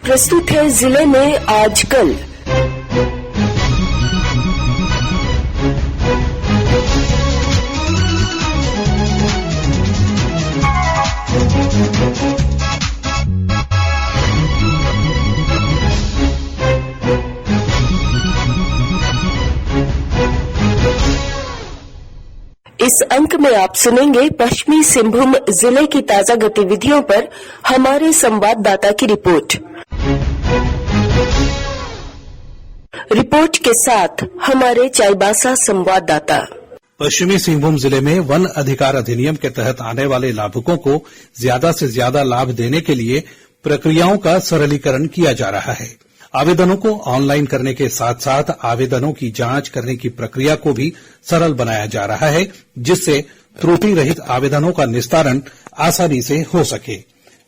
प्रस्तुत है जिले में आजकल। इस अंक में आप सुनेंगे पश्चिमी सिंहभूम जिले की ताजा गतिविधियों पर हमारे संवाददाता की रिपोर्ट। रिपोर्ट के साथ हमारे चाईबासा संवाददाता। पश्चिमी सिंहभूम जिले में वन अधिकार अधिनियम के तहत आने वाले लाभुकों को ज्यादा से ज्यादा लाभ देने के लिए प्रक्रियाओं का सरलीकरण किया जा रहा है। आवेदनों को ऑनलाइन करने के साथ साथ आवेदनों की जांच करने की प्रक्रिया को भी सरल बनाया जा रहा है, जिससे त्रुटि रहित आवेदनों का निस्तारण आसानी से हो सके।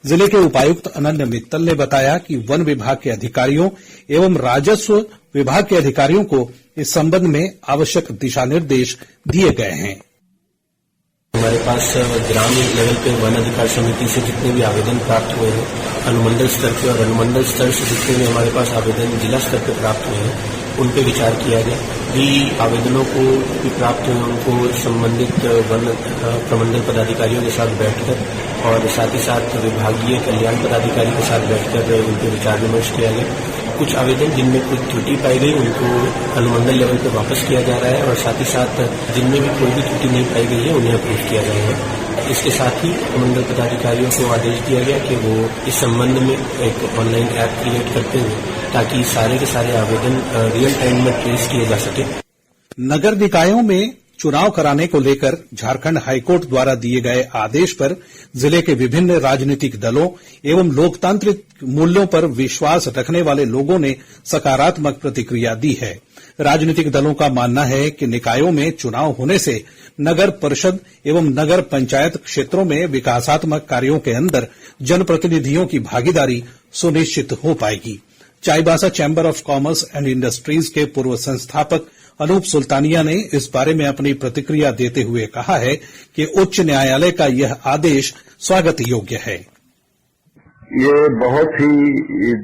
जिले के उपायुक्त अनन्य मित्तल ने बताया कि वन विभाग के अधिकारियों एवं राजस्व विभाग के अधिकारियों को इस संबंध में आवश्यक दिशा निर्देश दिए गए हैं। हमारे पास ग्राम लेवल पे वन अधिकार समिति से जितने भी आवेदन प्राप्त हुए हैं, अनुमंडल स्तर पे और अनुमंडल स्तर से जितने भी हमारे पास आवेदन जिला स्तर पे प्राप्त हुए हैं, उन पे विचार किया गया। भी आवेदनों को भी प्राप्त हुए उनको संबंधित वन प्रमंडल पदाधिकारियों के साथ बैठकर और साथ ही साथ विभागीय कल्याण पदाधिकारी के साथ बैठकर उन पे विचार विमर्श किया गया। कुछ आवेदन जिनमें कुछ त्रुटि पाई गई उनको अनुमंडल लेवल पर वापस किया जा रहा है और साथ ही साथ जिनमें भी कोई भी त्रुटि नहीं पाई गई है उन्हें अप्रूव किया जाएगा। इसके साथ ही अनुमंडल पदाधिकारियों को आदेश दिया गया कि वो इस संबंध में एक ऑनलाइन ऐप क्रिएट करते हुए ताकि सारे के सारे आवेदन रियल टाइम में ट्रेस किए जा सके। नगर निकायों में चुनाव कराने को लेकर झारखंड हाईकोर्ट द्वारा दिए गए आदेश पर जिले के विभिन्न राजनीतिक दलों एवं लोकतांत्रिक मूल्यों पर विश्वास रखने वाले लोगों ने सकारात्मक प्रतिक्रिया दी है। राजनीतिक दलों का मानना है कि निकायों में चुनाव होने से नगर परिषद एवं नगर पंचायत क्षेत्रों में विकासात्मक कार्यों के अंदर जनप्रतिनिधियों की भागीदारी सुनिश्चित हो पाएगी। Chaibasa chamber of commerce and industries के पूर्व संस्थापक अनूप सुल्तानिया ने इस बारे में अपनी प्रतिक्रिया देते हुए कहा है कि उच्च न्यायालय का यह आदेश स्वागत योग्य है। ये बहुत ही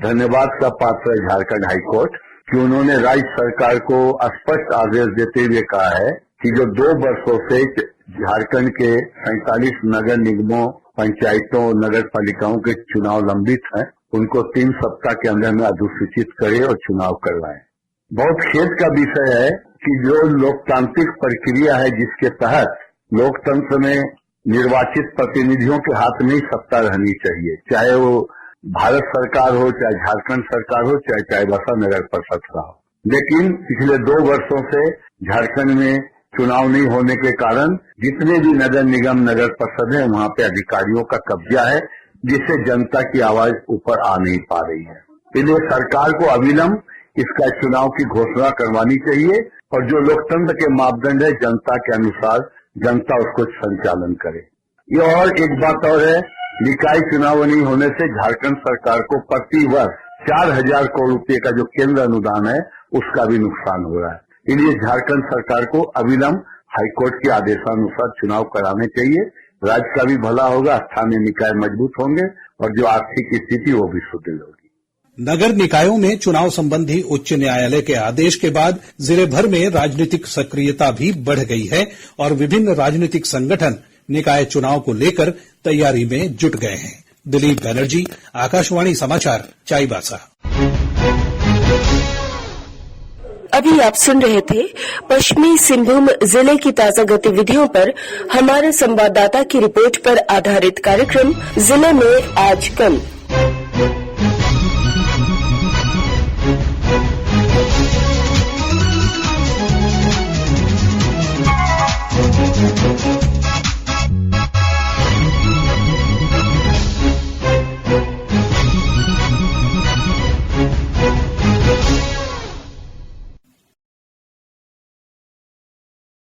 धन्यवाद का पात्र है झारखंड हाईकोर्ट कि उन्होंने राज्य सरकार को स्पष्ट आदेश देते हुए कहा है कि जो 2 वर्षों से झारखंड के 47 नगर निगमों, पंचायतों, नगर पालिकाओं के चुनाव लंबित हैं, उनको 3 सप्ताह के अंदर में अधिसूचित करे और चुनाव करवाएं। बहुत खेद का विषय है कि जो लोकतांत्रिक प्रक्रिया है जिसके तहत लोकतंत्र में निर्वाचित प्रतिनिधियों के हाथ में ही सत्ता रहनी चाहिए, चाहे वो भारत सरकार हो, चाहे झारखंड सरकार हो, चाहे चाईबासा नगर परिषद का हो। लेकिन पिछले 2 वर्षों से झारखंड में चुनाव नहीं होने के कारण जितने भी नगर निगम, नगर परिषद है, वहां पे अधिकारियों का कब्जा है, जिससे जनता की आवाज ऊपर आ नहीं पा रही है। इसलिए सरकार को अविलंब इसका चुनाव की घोषणा करवानी चाहिए और जो लोकतंत्र के मापदंड है जनता के अनुसार जनता उसको संचालन करे। ये और एक बात और है, निकाय चुनाव नहीं होने से झारखंड सरकार को प्रति वर्ष 4000 करोड़ रुपए का जो केंद्र अनुदान है उसका भी नुकसान हो रहा है। इसलिए झारखंड सरकार को अविलंब हाईकोर्ट के आदेशानुसार चुनाव कराने चाहिए। राज्य का भी भला होगा, स्थानीय निकाय मजबूत होंगे और जो आर्थिक स्थिति वो भी सुदृढ़ होगी। नगर निकायों में चुनाव संबंधी उच्च न्यायालय के आदेश के बाद जिले भर में राजनीतिक सक्रियता भी बढ़ गई है और विभिन्न राजनीतिक संगठन निकाय चुनाव को लेकर तैयारी में जुट गए हैं। दिलीप बनर्जी, आकाशवाणी समाचार, चाईबासा। अभी आप सुन रहे थे पश्चिमी सिंहभूम जिले की ताजा गतिविधियों पर हमारे संवाददाता की रिपोर्ट पर आधारित कार्यक्रम जिले में आजकल।